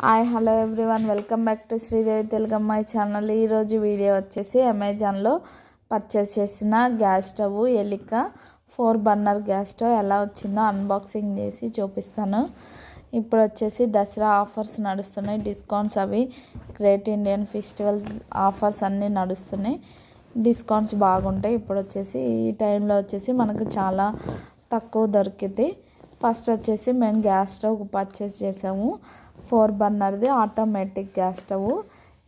Hi hello everyone, welcome back to Sridevi Telugu Ammayi channel. ఈరోజు video వచ్చేసి అమెజాన్లో పర్చేస్ చేసిన gas stove Elica 4 burner gas stove ఎలా వచ్చిందో అన్బాక్సింగ్ చేసి చూపిస్తాను. ఇప్పుడు వచ్చేసి దసరా ఆఫర్స్ నడుస్తున్నాయి, డిస్కౌంట్స్ అవి గ్రేట్ ఇండియన్ ఫెస్టివల్ ఆఫర్స్ అన్నీ నడుస్తున్నాయి, డిస్కౌంట్స్ బాగుంటాయి. ఇప్పుడు వచ్చేసి ఈ టైంలో వచ్చేసి మనకు చాలా తక్కువ దొరికింది. ఫస్ట్ వచ్చేసి మేము గ్యాస్ స్టవ్ పర్చేస్ చేసాము, 4 బర్నర్ది ఆటోమేటిక్ గ్యాస్ స్టవ్.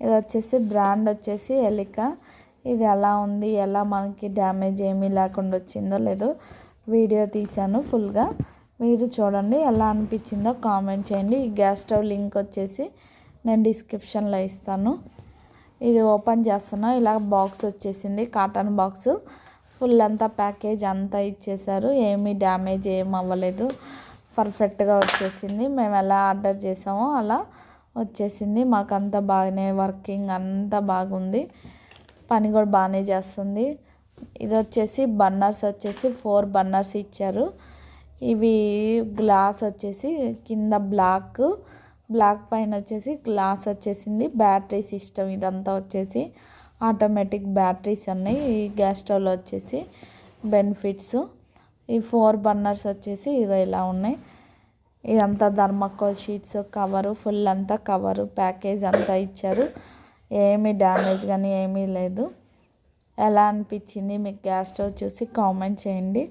ఇది వచ్చేసి బ్రాండ్ వచ్చేసి ఎలిక. ఇది ఎలా ఉంది, ఎలా మనకి డ్యామేజ్ ఏమీ లేకుండా వచ్చిందో లేదో వీడియో తీసాను ఫుల్గా, మీరు చూడండి. ఎలా అనిపించిందో కామెంట్ చేయండి. ఈ గ్యాస్ స్టవ్ లింక్ వచ్చేసి నేను డిస్క్రిప్షన్లో ఇస్తాను. ఇది ఓపెన్ చేస్తున్నా, ఇలా బాక్స్ వచ్చేసింది, కాటన్ బాక్స్. ఫుల్ అంతా ప్యాకేజ్ అంతా ఇచ్చేసారు, ఏమీ డ్యామేజ్ ఏం అవ్వలేదు, పర్ఫెక్ట్గా వచ్చేసింది. మేము ఎలా ఆర్డర్ చేసామో అలా వచ్చేసింది. మాకు అంతా బాగానే వర్కింగ్ అంతా బాగుంది, పని కూడా బాగానే చేస్తుంది. ఇది వచ్చేసి బర్నర్స్ వచ్చేసి 4 బర్నర్స్ ఇచ్చారు. ఇవి గ్లాస్ వచ్చేసి కింద బ్లాక్ పైన వచ్చేసి గ్లాస్ వచ్చేసింది. బ్యాటరీ సిస్టమ్ ఇదంతా వచ్చేసి ఆటోమేటిక్ బ్యాటరీస్ ఉన్నాయి. ఈ గ్యాస్ స్టవ్లో వచ్చేసి బెనిఫిట్స్ ఈ 4 బర్నర్స్ వచ్చేసి ఇగో ఇలా ఉన్నాయి. ఇదంతా థర్మాకోల్ షీట్స్ కవరు, ఫుల్ అంతా కవరు ప్యాకేజ్ అంతా ఇచ్చారు. ఏమీ డ్యామేజ్ కానీ ఏమీ లేదు. ఎలా అనిపించింది మీకు గ్యాస్ స్టవ్ చూసి కామెంట్ చేయండి.